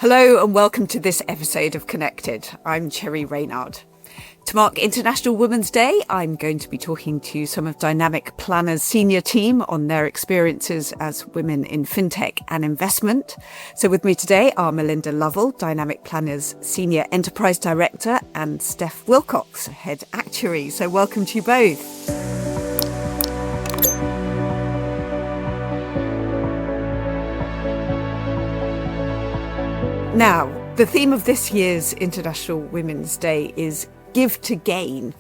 Hello and welcome to this episode of Connected. I'm Cherry Reynard. To mark International Women's Day, I'm going to be talking to some of Dynamic Planner's senior team on their experiences as women in FinTech and investment. So with me today are Melinda Lovell, Dynamic Planner's Senior Enterprise Director, and Steph Willcox, Head Actuary. So welcome to you both. Now, the theme of this year's International Women's Day is Give to Gain.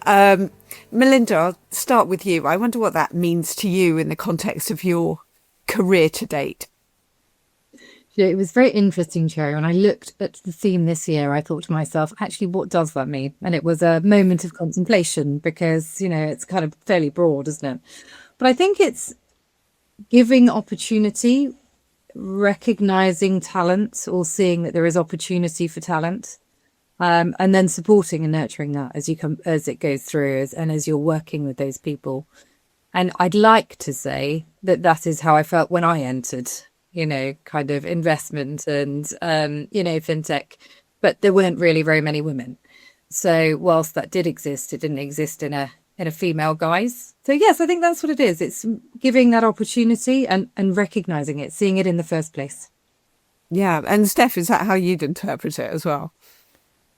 Melinda, I'll start with you. I wonder what that means to you in the context of your career to date. Yeah, it was very interesting, Cherry. When I looked at the theme this year, I thought to myself, actually, what does that mean? And it was a moment of contemplation because, it's kind of fairly broad, isn't it? But I think it's giving opportunity, recognizing talent or seeing that there is opportunity for talent, and then supporting and nurturing that as it goes through and as you're working with those people. And I'd like to say that is how I felt when I entered, kind of investment and, FinTech, but there weren't really very many women. So whilst that did exist, it didn't exist in a female guise. So yes, I think that's what it is. It's giving that opportunity and recognizing it, seeing it in the first place. Yeah. And Steph, is that how you'd interpret it as well?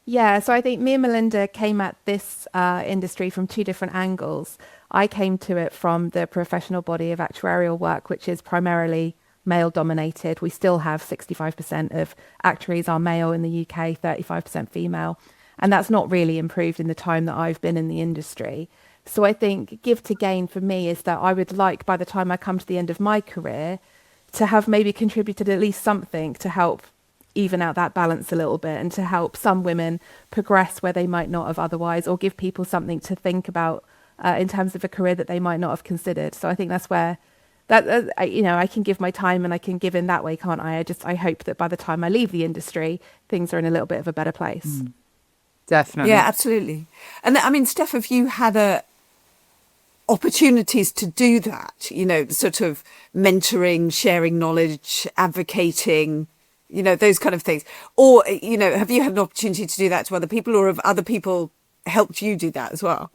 Yeah, so I think me and Melinda came at this industry from two different angles. I came to it from the professional body of actuarial work, which is primarily male dominated. We still have 65% of actuaries are male in the UK, 35% female. And that's not really improved in the time that I've been in the industry. So I think give to gain for me is that I would like, by the time I come to the end of my career, to have maybe contributed at least something to help even out that balance a little bit and to help some women progress where they might not have otherwise, or give people something to think about in terms of a career that they might not have considered. So I think that's where I can give my time and I can give in that way, can't I? I hope that by the time I leave the industry, things are in a little bit of a better place. Definitely. Yeah, absolutely. And I mean, Steph, have you had opportunities to do that, sort of mentoring, sharing knowledge, advocating, those kind of things? Or, have you had an opportunity to do that to other people, or have other people helped you do that as well?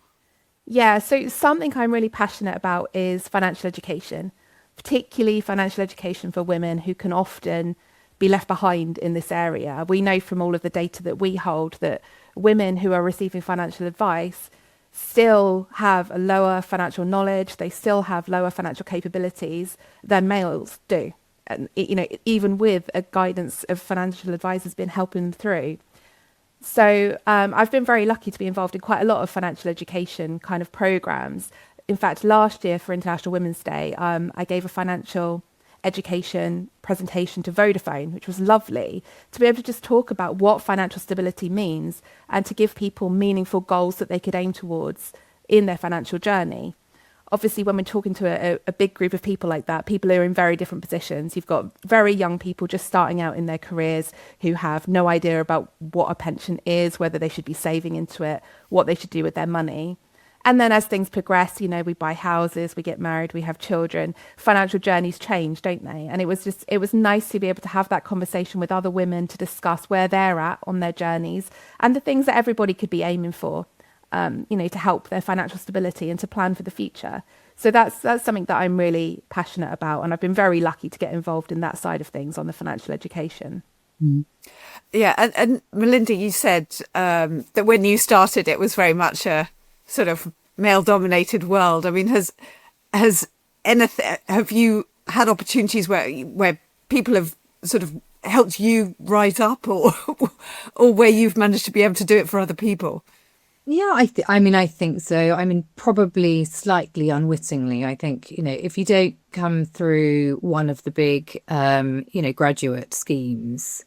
Yeah, so something I'm really passionate about is financial education, particularly financial education for women who can often be left behind in this area. We know from all of the data that we hold that women who are receiving financial advice still have a lower financial knowledge, they still have lower financial capabilities than males do. And, even with a guidance of financial advisors been helping them through. So I've been very lucky to be involved in quite a lot of financial education kind of programs. In fact, last year for International Women's Day, I gave a financial education presentation to Vodafone, which was lovely to be able to just talk about what financial stability means and to give people meaningful goals that they could aim towards in their financial journey. Obviously, when we're talking to a big group of people like that, people are in very different positions. You've got very young people just starting out in their careers who have no idea about what a pension is, whether they should be saving into it, what they should do with their money. And then as things progress, we buy houses, we get married, we have children, financial journeys change, don't they? And it was nice to be able to have that conversation with other women to discuss where they're at on their journeys and the things that everybody could be aiming for, to help their financial stability and to plan for the future. So that's something that I'm really passionate about. And I've been very lucky to get involved in that side of things on the financial education. Yeah. And Melinda, you said that when you started, it was very much a sort of male-dominated world. I mean, have you had opportunities where people have sort of helped you rise up, or where you've managed to be able to do it for other people? Yeah, I think so. I mean, probably slightly unwittingly. I think, if you don't come through one of the big, graduate schemes,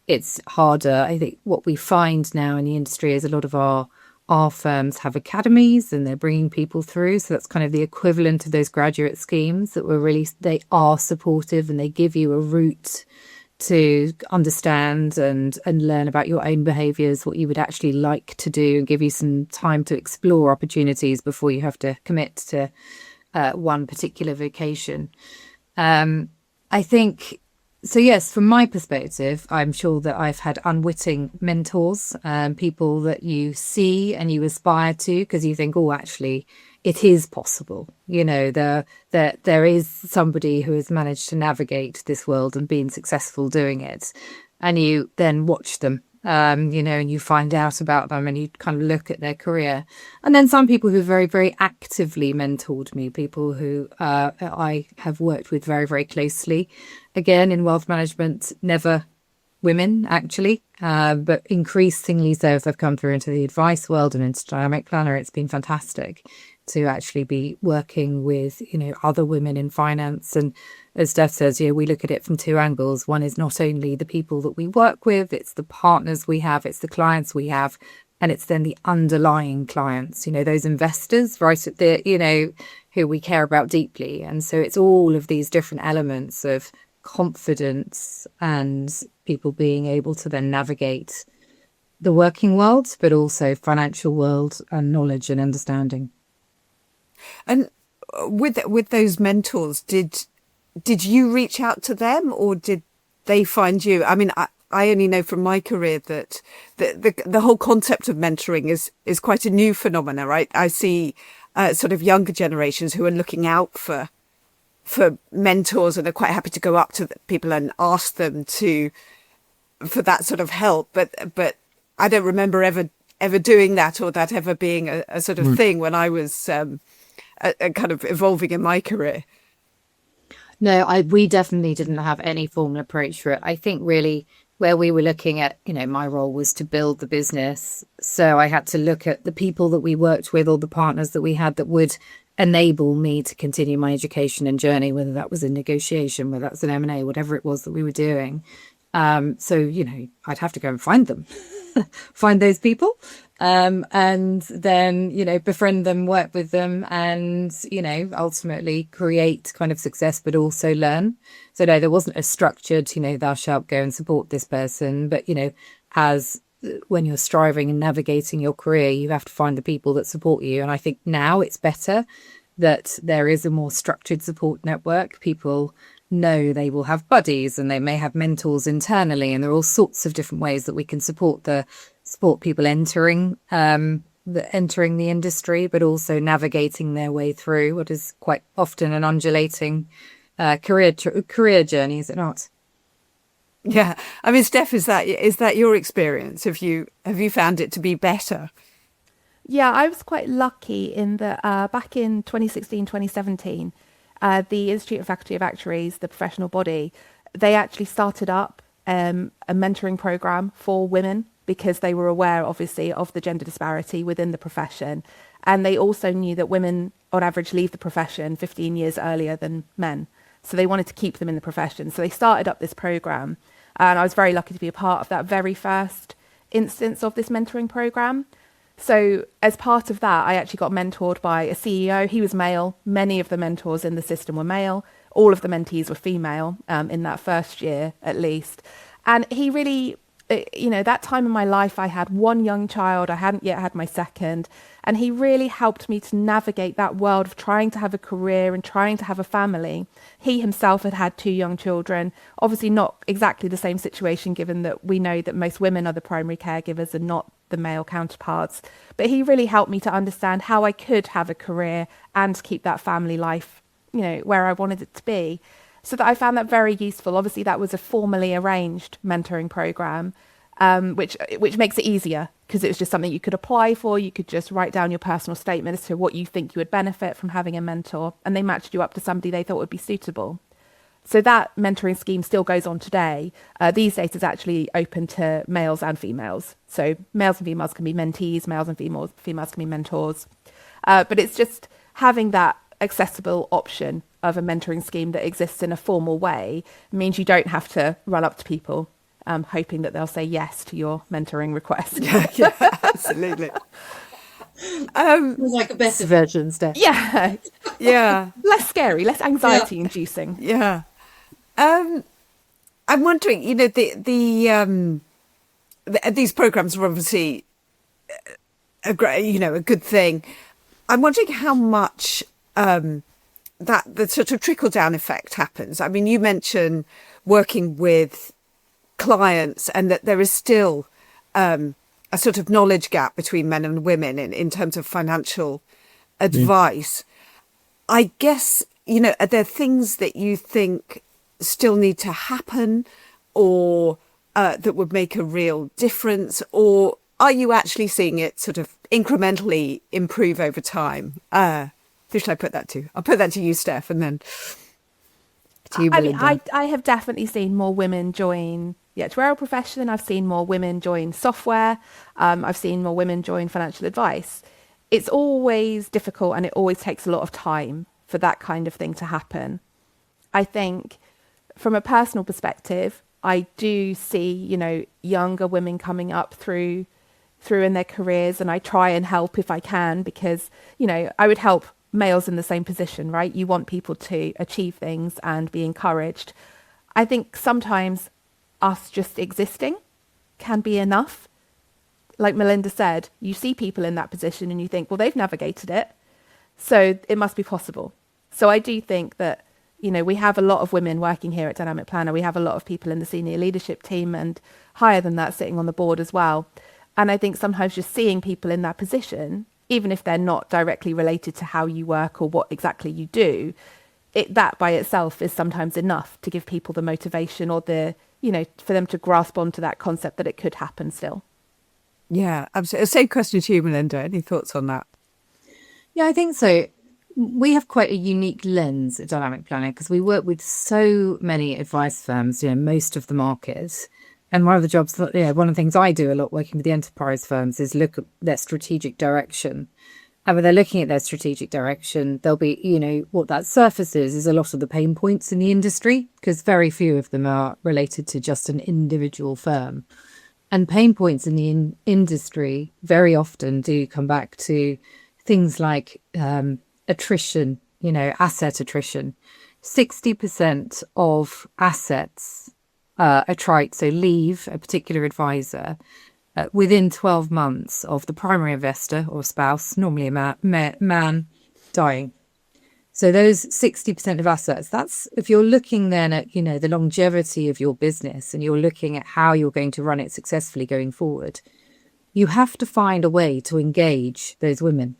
it's harder. I think what we find now in the industry is a lot of our firms have academies and they're bringing people through. So that's kind of the equivalent of those graduate schemes they are supportive and they give you a route to understand and learn about your own behaviours, what you would actually like to do, and give you some time to explore opportunities before you have to commit to one particular vocation. I think So yes, from my perspective, I'm sure that I've had unwitting mentors, people that you see and you aspire to because you think, oh, actually, it is possible. There is somebody who has managed to navigate this world and been successful doing it. And you then watch them, and you find out about them and you kind of look at their career. And then some people who very, very actively mentored me, people who I have worked with very, very closely. Again, in wealth management, never women, actually, but increasingly so as I've come through into the advice world and into Dynamic Planner. It's been fantastic to actually be working with, other women in finance. And as Steph says, we look at it from two angles. One is not only the people that we work with, it's the partners we have, it's the clients we have, and it's then the underlying clients, those investors right at the, who we care about deeply. And so it's all of these different elements of confidence and people being able to then navigate the working world, but also financial world and knowledge and understanding. And with those mentors, did you reach out to them or did they find you? I mean, I only know from my career that the whole concept of mentoring is quite a new phenomenon, right? I see sort of younger generations who are looking out for mentors and are quite happy to go up to people and ask them for that sort of help. But I don't remember ever doing that or that ever being a sort of thing when I was kind of evolving in my career. No, we definitely didn't have any formal approach for it. I think really where we were looking at, my role was to build the business. So I had to look at the people that we worked with or the partners that we had that would enable me to continue my education and journey, whether that was in negotiation, whether that's an M&A, whatever it was that we were doing. So, I'd have to go and find them, find those people, and then, befriend them, work with them and, ultimately create kind of success, but also learn. So no, there wasn't a structured, thou shalt go and support this person. But, as when you're striving and navigating your career, you have to find the people that support you. And I think now it's better that there is a more structured support network. People know they will have buddies and they may have mentors internally, and there are all sorts of different ways that we can support people entering the industry, but also navigating their way through what is quite often an undulating career journey, is it not? Yeah, I mean, Steph, is that your experience? Have you found it to be better? Yeah, I was quite lucky in that back in 2016, 2017, the Institute of Faculty of Actuaries, the professional body, they actually started up a mentoring program for women because they were aware, obviously, of the gender disparity within the profession. And they also knew that women, on average, leave the profession 15 years earlier than men. So they wanted to keep them in the profession. So they started up this program. And I was very lucky to be a part of that very first instance of this mentoring program. So as part of that, I actually got mentored by a CEO. He was male. Many of the mentors in the system were male. All of the mentees were female in that first year, at least. And he really, that time in my life, I had one young child. I hadn't yet had my second. And he really helped me to navigate that world of trying to have a career and trying to have a family. He himself had 2 young children, obviously not exactly the same situation, given that we know that most women are the primary caregivers and not the male counterparts. But he really helped me to understand how I could have a career and keep that family life, where I wanted it to be. So that I found that very useful. Obviously, that was a formally arranged mentoring program, which makes it easier because it was just something you could apply for. You could just write down your personal statement as to what you think you would benefit from having a mentor, and they matched you up to somebody they thought would be suitable. So that mentoring scheme still goes on today. These days it's actually open to males and females. So males and females can be mentees, males and females can be mentors. But it's just having that accessible option of a mentoring scheme that exists in a formal way means you don't have to run up to people hoping that they'll say yes to your mentoring request. Yeah, absolutely. Like a better version, Steph. Yeah. Yeah. Less scary, less anxiety inducing. Yeah. I'm wondering, these programs are obviously a good thing. I'm wondering how much that the sort of trickle down effect happens. I mean, you mentioned working with clients, and that there is still a sort of knowledge gap between men and women in terms of financial advice. I guess, are there things that you think still need to happen, or that would make a real difference, or are you actually seeing it sort of incrementally improve over time? Who should I put that to? I'll put that to you, Steph, and then to you, Melinda. I have definitely seen more women join the actuarial profession. I've seen more women join software. I've seen more women join financial advice. It's always difficult, and it always takes a lot of time for that kind of thing to happen. I think from a personal perspective, I do see, younger women coming up through in their careers, and I try and help if I can, because, I would help males in the same position, right? You want people to achieve things and be encouraged. I think sometimes us just existing can be enough. Like Melinda said, you see people in that position and you think, well, they've navigated it, so it must be possible. So I do think that, we have a lot of women working here at Dynamic Planner. We have a lot of people in the senior leadership team, and higher than that, sitting on the board as well. And I think sometimes just seeing people in that position, even if they're not directly related to how you work or what exactly you do, that by itself is sometimes enough to give people the motivation, or for them to grasp onto that concept that it could happen still. Yeah, absolutely. Same question to you, Melinda. Any thoughts on that? Yeah, I think so. We have quite a unique lens at Dynamic Planner because we work with so many advice firms, most of the market. And one of the jobs that, one of the things I do a lot working with the enterprise firms is look at their strategic direction. And when they're looking at their strategic direction, there'll be, what that surfaces is a lot of the pain points in the industry, because very few of them are related to just an individual firm. And pain points in the industry very often do come back to things like attrition, asset attrition. 60% of assets attrite, so leave a particular advisor within 12 months of the primary investor or spouse, normally a man, dying. So those 60% of assets, that's if you're looking then at, the longevity of your business, and you're looking at how you're going to run it successfully going forward, you have to find a way to engage those women.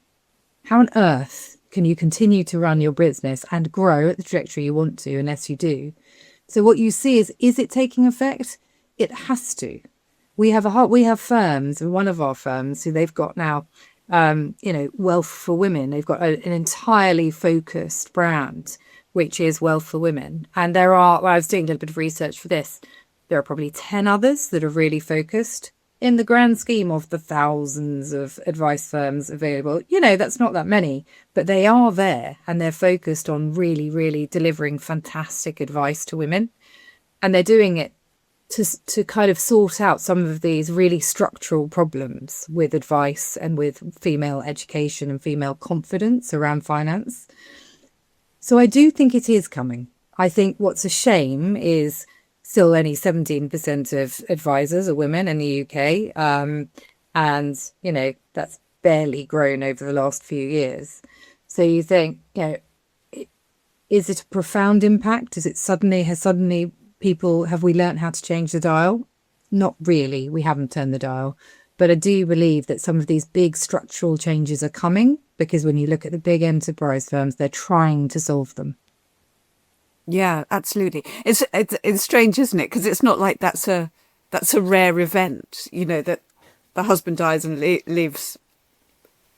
How on earth can you continue to run your business and grow at the trajectory you want to unless you do? So what you see is it taking effect? It has to. We have firms, and one of our firms who they've got now, Wealth for Women. They've got an entirely focused brand, which is Wealth for Women. And I was doing a little bit of research for this. There are probably 10 others that are really focused. In the grand scheme of the thousands of advice firms available, that's not that many, but they are there, and they're focused on really, really delivering fantastic advice to women. And they're doing it to kind of sort out some of these really structural problems with advice and with female education and female confidence around finance. So I do think it is coming. I think what's a shame is still only 17% of advisors are women in the UK. And, that's barely grown over the last few years. So you think, is it a profound impact? Have we learned how to change the dial? Not really. We haven't turned the dial. But I do believe that some of these big structural changes are coming, because when you look at the big enterprise firms, they're trying to solve them. Yeah, absolutely. It's strange, isn't it? Because it's not like that's a rare event, that the husband dies and leaves,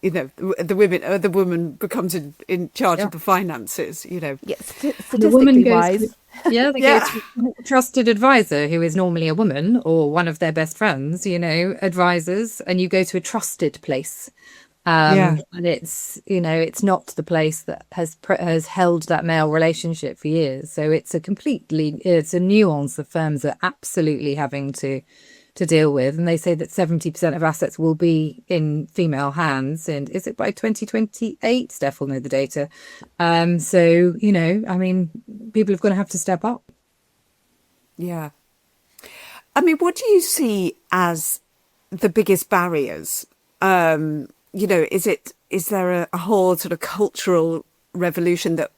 the woman becomes in charge of the finances, Yes, statistically wise. They go to a trusted advisor who is normally a woman or one of their best friends, advisors, and you go to a trusted place. And it's not the place that has held that male relationship for years. So it's a nuance that firms are absolutely having to deal with. And they say that 70% of assets will be in female hands. And is it by 2028? Steph will know the data. People are going to have to step up. Yeah. What do you see as the biggest barriers? Is there a whole sort of cultural revolution that,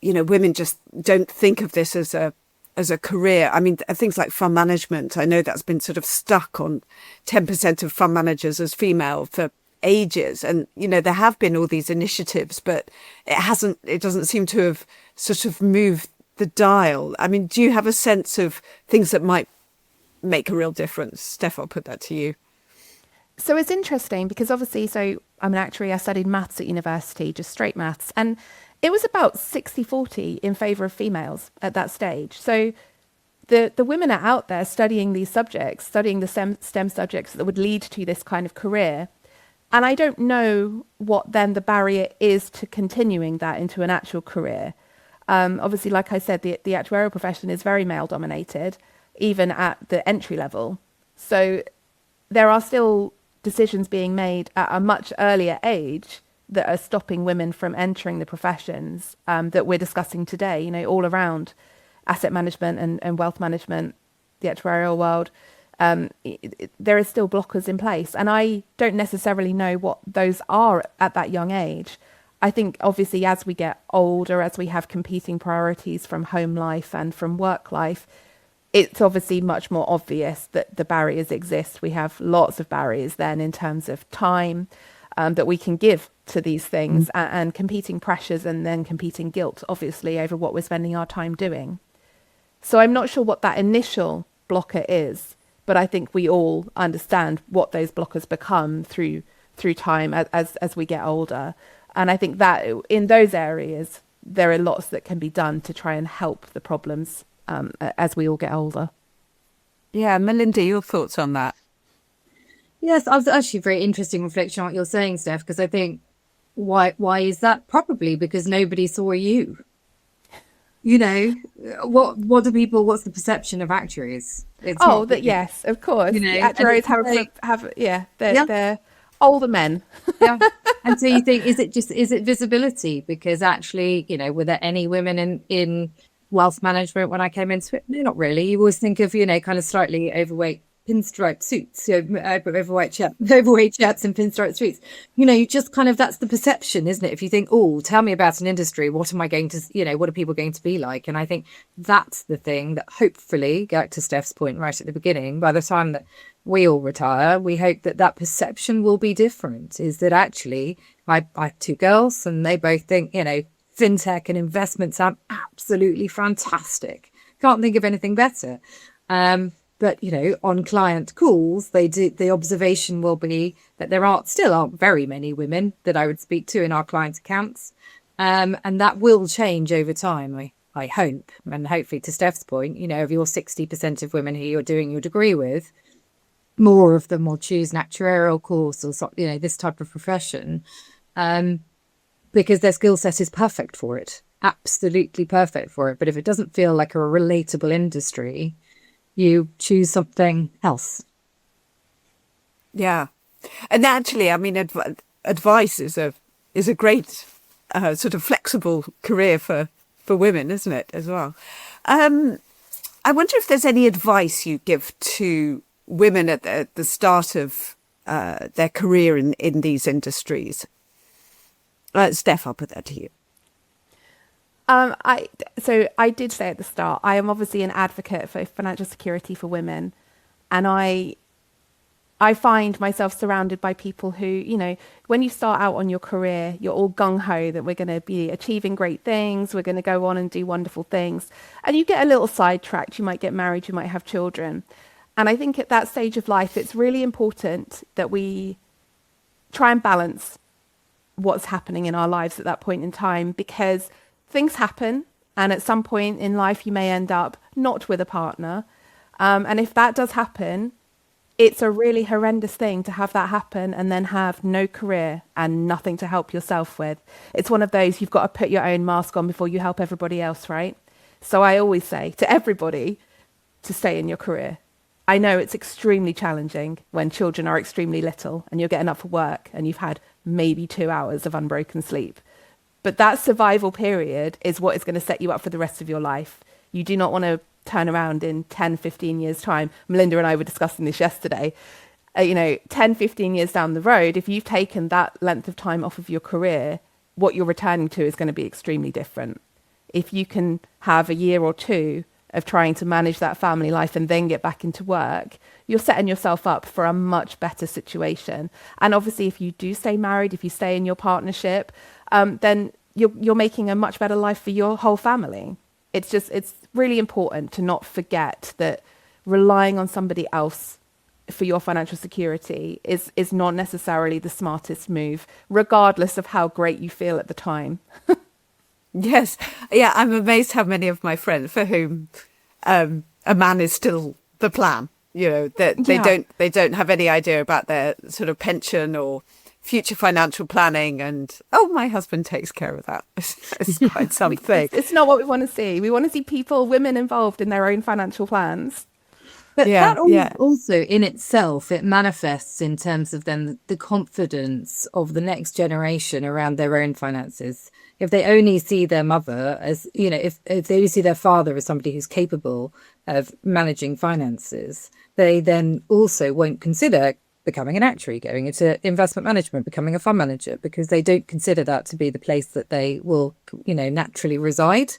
women just don't think of this as a as a career? I mean, things like fund management, I know that's been sort of stuck on 10% of fund managers as female for ages. And, you know, there have been all these initiatives, but it doesn't seem to have sort of moved the dial. I mean, do you have a sense of things that might make a real difference? Steph, I'll put that to you. So it's interesting because obviously, so I'm an actuary, I studied maths at university, just straight maths. And it was about 60-40 in favour of females at that stage. So the women are out there studying these subjects, studying the STEM subjects that would lead to this kind of career. And I don't know what then the barrier is to continuing that into an actual career. Obviously, like I said, the actuarial profession is very male dominated, even at the entry level. So there are still decisions being made at a much earlier age that are stopping women from entering the professions that we're discussing today, you know, all around asset management and wealth management, the actuarial world. There is still blockers in place. And I don't necessarily know what those are at that young age. I think obviously as we get older, as we have competing priorities from home life and from work life, it's obviously much more obvious that the barriers exist. We have lots of barriers then in terms of time that we can give to these things and competing pressures and then competing guilt, obviously, over what we're spending our time doing. So I'm not sure what that initial blocker is, but I think we all understand what those blockers become through time as we get older. And I think that in those areas, there are lots that can be done to try and help the problems as we all get older. Yeah, Melinda, your thoughts on that? Yes, I was actually very interesting reflection on what you're saying, Steph, because I think why is that? Probably because nobody saw you. You know, what do people? What's the perception of actuaries? Yes, of course. You know, the actuaries they're older men. Yeah, and so you think, is it visibility? Because actually, you know, were there any women in wealth management when I came into it? No, not really. You always think of, you know, kind of slightly overweight pinstripe suits, overweight shirts and pinstripe suits. You know, you just kind of, that's the perception, isn't it? If you think, oh, tell me about an industry, what am I going to, you know, what are people going to be like? And I think that's the thing that hopefully, back to Steph's point right at the beginning, by the time that we all retire, we hope that perception will be different. Is that actually, I have two girls and they both think, you know, FinTech and investments are absolutely fantastic. Can't think of anything better. But, you know, on client calls, the observation will be that there still aren't very many women that I would speak to in our client accounts. And that will change over time, I hope. And hopefully, to Steph's point, you know, of your 60% of women who you're doing your degree with, more of them will choose an actuarial course or, you know, this type of profession, because their skill set is perfect for it, absolutely perfect for it. But if it doesn't feel like a relatable industry, you choose something else. Yeah. And actually, I mean, advice is a great sort of flexible career for women, isn't it, as well? I wonder if there's any advice you give to women at the start of their career in these industries. Steph, I'll put that to you. I did say at the start, I am obviously an advocate for financial security for women. And I find myself surrounded by people who, you know, when you start out on your career, you're all gung-ho that we're going to be achieving great things. We're going to go on and do wonderful things. And you get a little sidetracked. You might get married. You might have children. And I think at that stage of life, it's really important that we try and balance what's happening in our lives at that point in time, because things happen, and at some point in life you may end up not with a partner. And if that does happen, it's a really horrendous thing to have that happen and then have no career and nothing to help yourself with. It's one of those, you've got to put your own mask on before you help everybody else, right? So I always say to everybody to stay in your career. I know it's extremely challenging when children are extremely little and you're getting up for work and you've had maybe 2 hours of unbroken sleep. But that survival period is what is going to set you up for the rest of your life. You do not want to turn around in 10, 15 years' time. Melinda and I were discussing this yesterday. 10, 15 years down the road, if you've taken that length of time off of your career, what you're returning to is going to be extremely different. If you can have a year or two of trying to manage that family life and then get back into work, you're setting yourself up for a much better situation. And obviously, if you do stay married, if you stay in your partnership, then you're making a much better life for your whole family. It's really important to not forget that relying on somebody else for your financial security is not necessarily the smartest move, regardless of how great you feel at the time. Yes. Yeah, I'm amazed how many of my friends for whom a man is still the plan, that they don't have any idea about their sort of pension or future financial planning, and my husband takes care of that. It's quite something. It's not what we want to see. We want to see women involved in their own financial plans. But that also in itself, it manifests in terms of then the confidence of the next generation around their own finances. If they only see their mother as, if they only see their father as somebody who's capable of managing finances, they then also won't consider becoming an actuary, going into investment management, becoming a fund manager, because they don't consider that to be the place that they will, naturally reside.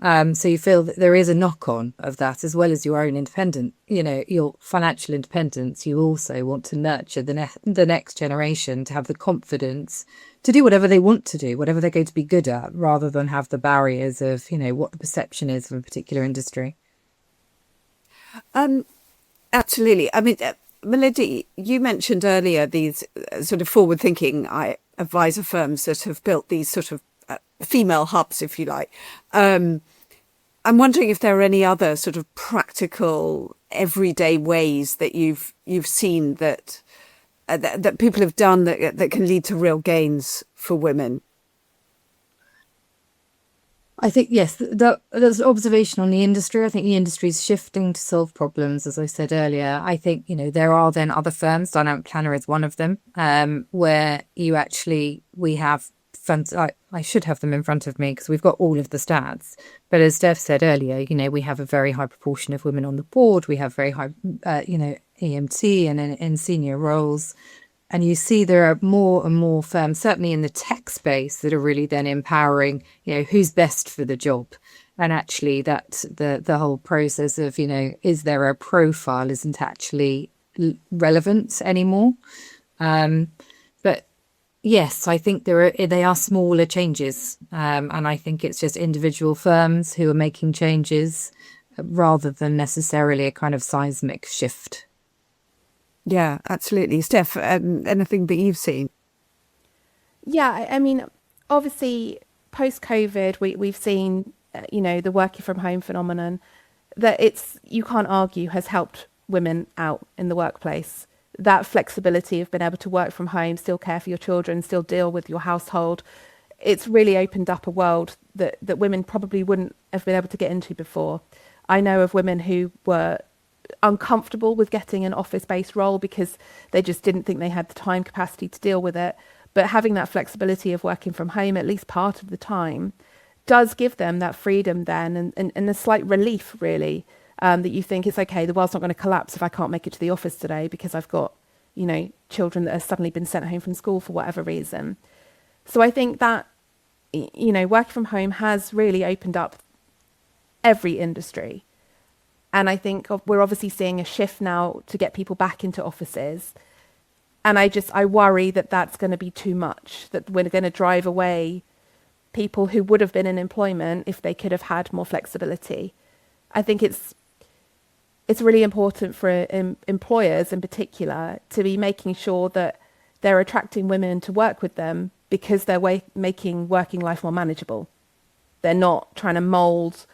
So you feel that there is a knock-on of that, as well as your own independent, your financial independence. You also want to nurture the next generation to have the confidence to do whatever they want to do, whatever they're going to be good at, rather than have the barriers of, what the perception is of a particular industry. Absolutely. I mean, Melinda, you mentioned earlier these sort of forward-thinking advisor firms that have built these sort of female hubs, if you like. I'm wondering if there are any other sort of practical, everyday ways that you've seen that people have done that can lead to real gains for women. I think, yes, there's observation on the industry. I think the industry is shifting to solve problems, as I said earlier. I think, there are then other firms, Dynamic Planner is one of them, where we have funds. I should have them in front of me because we've got all of the stats. But as Steph said earlier, we have a very high proportion of women on the board. We have very high, EMT and in senior roles. And you see there are more and more firms, certainly in the tech space, that are really then empowering, who's best for the job. And actually that the whole process of, is there a profile isn't actually relevant anymore. But yes, I think they are smaller changes. And I think it's just individual firms who are making changes rather than necessarily a kind of seismic shift. Yeah, absolutely. Steph, anything that you've seen? Yeah, I mean, obviously, post-COVID, we've seen, the working from home phenomenon that you can't argue has helped women out in the workplace. That flexibility of being able to work from home, still care for your children, still deal with your household, it's really opened up a world that women probably wouldn't have been able to get into before. I know of women who were uncomfortable with getting an office-based role because they just didn't think they had the time capacity to deal with it. But having that flexibility of working from home at least part of the time does give them that freedom then and a slight relief, really, that you think it's okay, the world's not going to collapse if I can't make it to the office today because I've got, children that have suddenly been sent home from school for whatever reason. So I think that, working from home has really opened up every industry. And I think we're obviously seeing a shift now to get people back into offices. And I worry that that's going to be too much, that we're going to drive away people who would have been in employment if they could have had more flexibility. I think it's really important for employers in particular to be making sure that they're attracting women to work with them because they're making working life more manageable. They're not trying to mould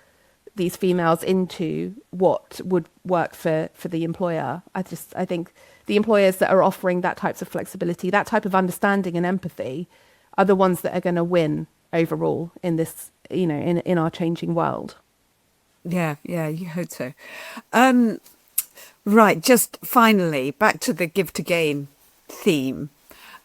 these females into what would work for the employer. I think the employers that are offering that types of flexibility, that type of understanding and empathy are the ones that are going to win overall in this, in our changing world. Yeah, you hope so. Right, just finally, back to the give to gain theme.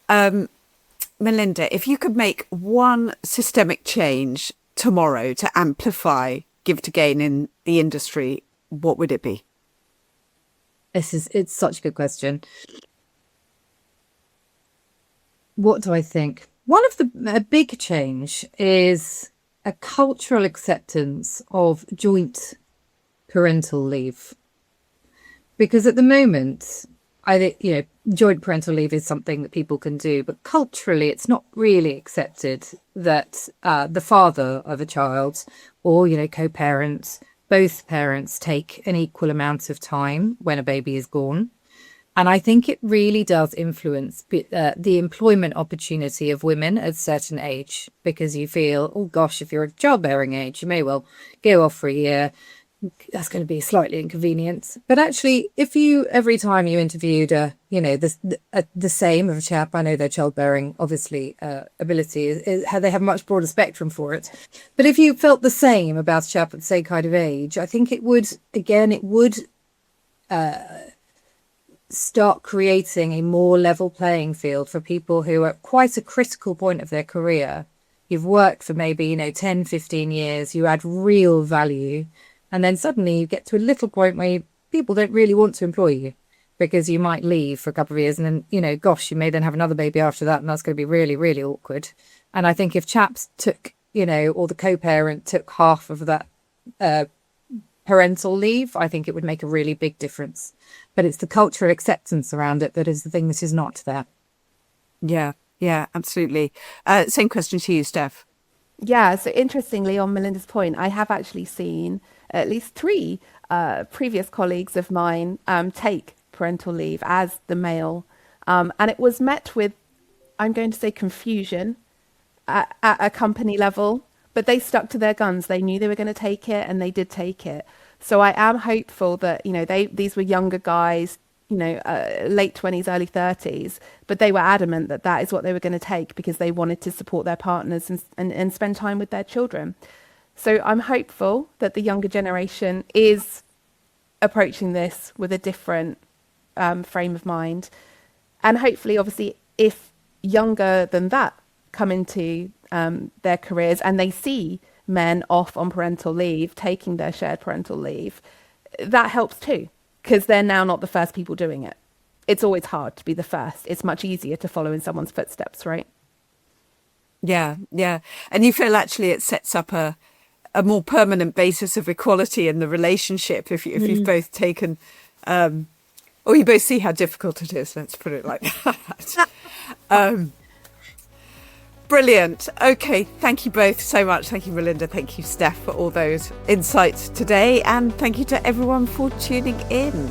Melinda, if you could make one systemic change tomorrow to amplify give to gain in the industry, what would it be? It's such a good question. What do I think? One of a big change is a cultural acceptance of joint parental leave? Because at the moment, I think, joint parental leave is something that people can do, but culturally, it's not really accepted that the father of a child or, co-parents, both parents take an equal amount of time when a baby is born. And I think it really does influence the employment opportunity of women at a certain age, because you feel, oh gosh, if you're a childbearing age, you may well go off for a year. That's going to be slightly inconvenient. But actually, if you, every time you interviewed, the same of a chap, I know their childbearing, obviously, ability, is how they have a much broader spectrum for it. But if you felt the same about a chap at the same kind of age, I think it would start creating a more level playing field for people who are at quite a critical point of their career. You've worked for maybe, 10, 15 years, you add real value. And then suddenly you get to a little point where people don't really want to employ you because you might leave for a couple of years and then, gosh, you may then have another baby after that. And that's going to be really, really awkward. And I think if chaps took, or the co-parent took half of that parental leave, I think it would make a really big difference. But it's the cultural acceptance around it that is the thing that is not there. Yeah, absolutely. Same question to you, Steph. Yeah, so interestingly, on Melinda's point, I have actually seen at least 3 previous colleagues of mine take parental leave as the male. And it was met with, I'm going to say, confusion at a company level, but they stuck to their guns. They knew they were going to take it, and they did take it. So I am hopeful that, these were younger guys, late 20s, early 30s, but they were adamant that that is what they were going to take because they wanted to support their partners and spend time with their children. So I'm hopeful that the younger generation is approaching this with a different frame of mind. And hopefully, obviously, if younger than that come into their careers and they see men off on parental leave, taking their shared parental leave, that helps too, because they're now not the first people doing it. It's always hard to be the first. It's much easier to follow in someone's footsteps, right? Yeah. And you feel actually it sets up a more permanent basis of equality in the relationship if you've both taken, or you both see how difficult it is, let's put it like that. Brilliant. Okay, thank you both so much. Thank you, Melinda. Thank you, Steph, for all those insights today. And thank you to everyone for tuning in.